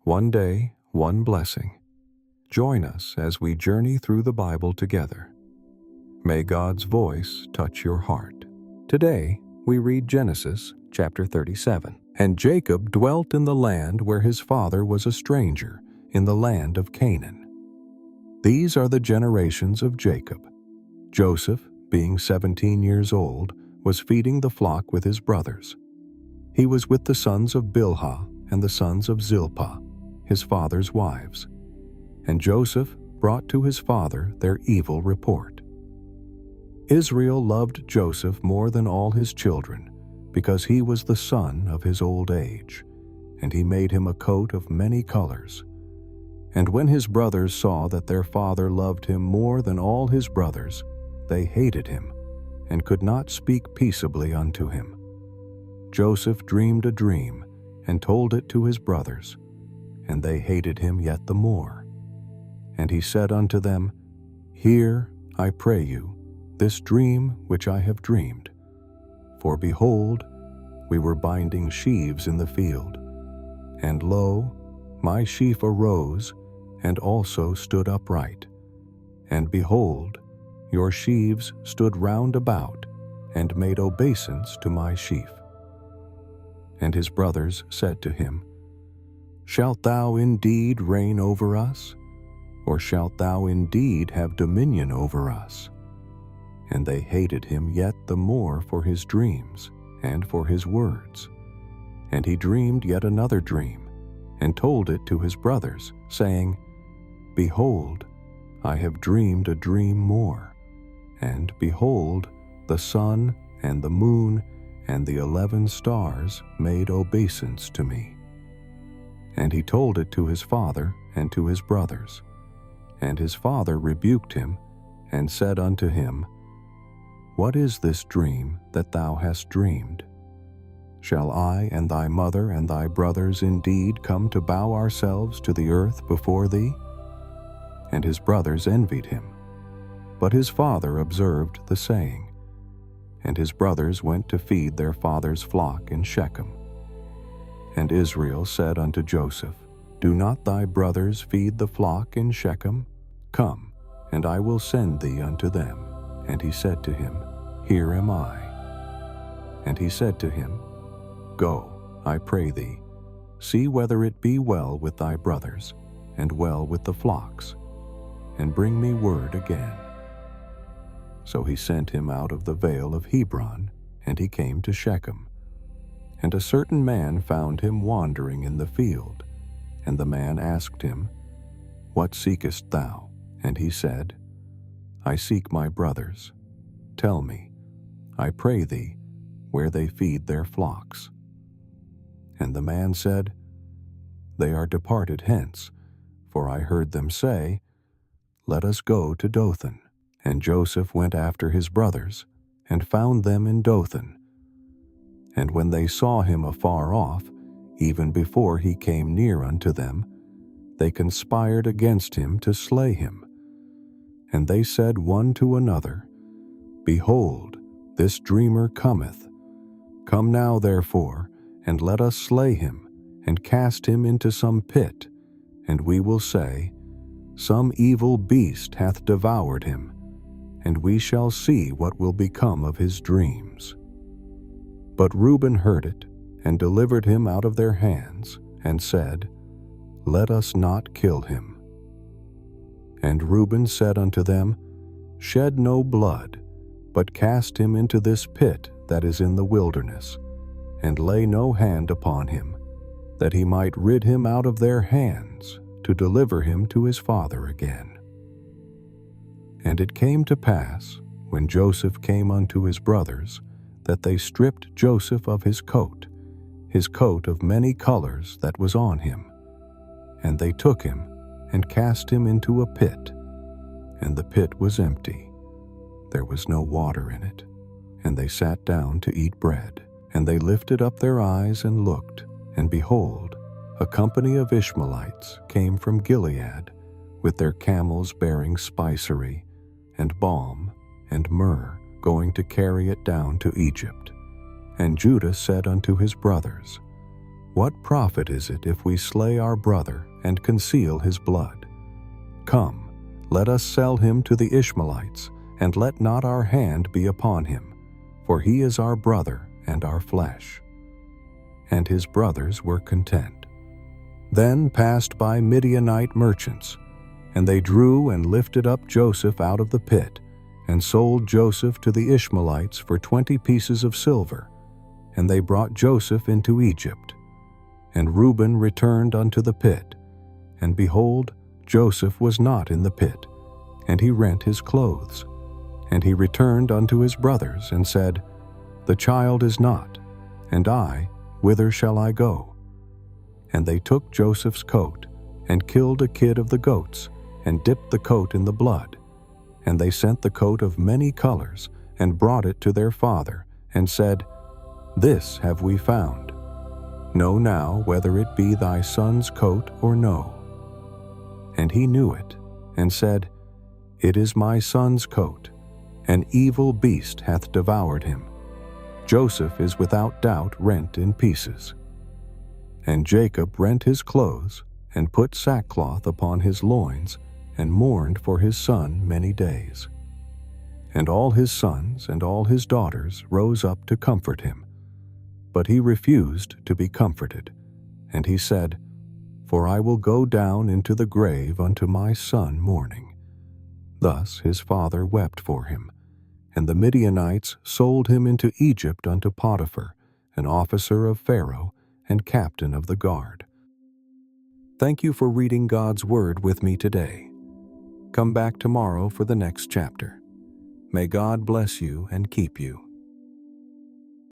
One day, one blessing. Join us as we journey through the Bible together. May God's voice touch your heart. Today, we read Genesis chapter 37. And Jacob dwelt in the land where his father was a stranger, in the land of Canaan. These are the generations of Jacob. Joseph, being 17 years old, was feeding the flock with his brothers. He was with the sons of Bilhah and the sons of Zilpah, his father's wives. And Joseph brought to his father their evil report. Israel loved Joseph more than all his children, because he was the son of his old age, and he made him a coat of many colors. And when his brothers saw that their father loved him more than all his brothers, they hated him, and could not speak peaceably unto him. Joseph dreamed a dream, and told it to his brothers, and they hated him yet the more. And he said unto them, Hear, I pray you, this dream which I have dreamed. For behold, we were binding sheaves in the field, and lo, my sheaf arose, and also stood upright. And behold, your sheaves stood round about, and made obeisance to my sheaf. And his brothers said to him, Shalt thou indeed reign over us? Or shalt thou indeed have dominion over us? And they hated him yet the more for his dreams, and for his words. And he dreamed yet another dream, and told it to his brothers, saying, Behold, I have dreamed a dream more. And behold, the sun and the moon and the 11 stars made obeisance to me. And he told it to his father and to his brothers. And his father rebuked him, and said unto him, What is this dream that thou hast dreamed? Shall I and thy mother and thy brothers indeed come to bow ourselves to the earth before thee? And his brothers envied him. But his father observed the saying. And his brothers went to feed their father's flock in Shechem. And Israel said unto Joseph, Do not thy brothers feed the flock in Shechem? Come, and I will send thee unto them. And he said to him, Here am I. And he said to him, Go, I pray thee, see whether it be well with thy brothers, and well with the flocks, and bring me word again. So he sent him out of the Vale of Hebron, and he came to Shechem. And a certain man found him wandering in the field. And the man asked him, What seekest thou? And he said, I seek my brothers. Tell me, I pray thee, where they feed their flocks. And the man said, They are departed hence, for I heard them say, Let us go to Dothan. And Joseph went after his brothers, and found them in Dothan. And when they saw him afar off, even before he came near unto them, they conspired against him to slay him. And they said one to another, Behold, this dreamer cometh. Come now, therefore, and let us slay him, and cast him into some pit, and we will say, Some evil beast hath devoured him, and we shall see what will become of his dreams. But Reuben heard it, and delivered him out of their hands, and said, Let us not kill him. And Reuben said unto them, Shed no blood, but cast him into this pit that is in the wilderness, and lay no hand upon him, that he might rid him out of their hands, to deliver him to his father again. And it came to pass, when Joseph came unto his brothers, that they stripped Joseph of his coat of many colors that was on him. And they took him, and cast him into a pit. And the pit was empty, there was no water in it. And they sat down to eat bread. And they lifted up their eyes and looked, and behold, a company of Ishmaelites came from Gilead, with their camels bearing spicery, and balm, and myrrh, going to carry it down to Egypt. And Judah said unto his brothers, What profit is it if we slay our brother and conceal his blood? Come, let us sell him to the Ishmaelites, and let not our hand be upon him, for he is our brother and our flesh." And his brothers were content. Then passed by Midianite merchants, and they drew and lifted up Joseph out of the pit, and sold Joseph to the Ishmaelites for 20 pieces of silver. And they brought Joseph into Egypt. And Reuben returned unto the pit, and behold, Joseph was not in the pit, and he rent his clothes. And he returned unto his brothers, and said, "The child is not, and I, whither shall I go?" And they took Joseph's coat, and killed a kid of the goats, and dipped the coat in the blood. And they sent the coat of many colors, and brought it to their father, and said, "This have we found. Know now whether it be thy son's coat or no." And he knew it, and said, "It is my son's coat. An evil beast hath devoured him. Joseph is without doubt rent in pieces." And Jacob rent his clothes, and put sackcloth upon his loins, and mourned for his son many days. And all his sons and all his daughters rose up to comfort him. But he refused to be comforted. And he said, "For I will go down into the grave unto my son mourning." Thus his father wept for him. And the Midianites sold him into Egypt unto Potiphar, an officer of Pharaoh and captain of the guard. Thank you for reading God's Word with me today. Come back tomorrow for the next chapter. May God bless you and keep you.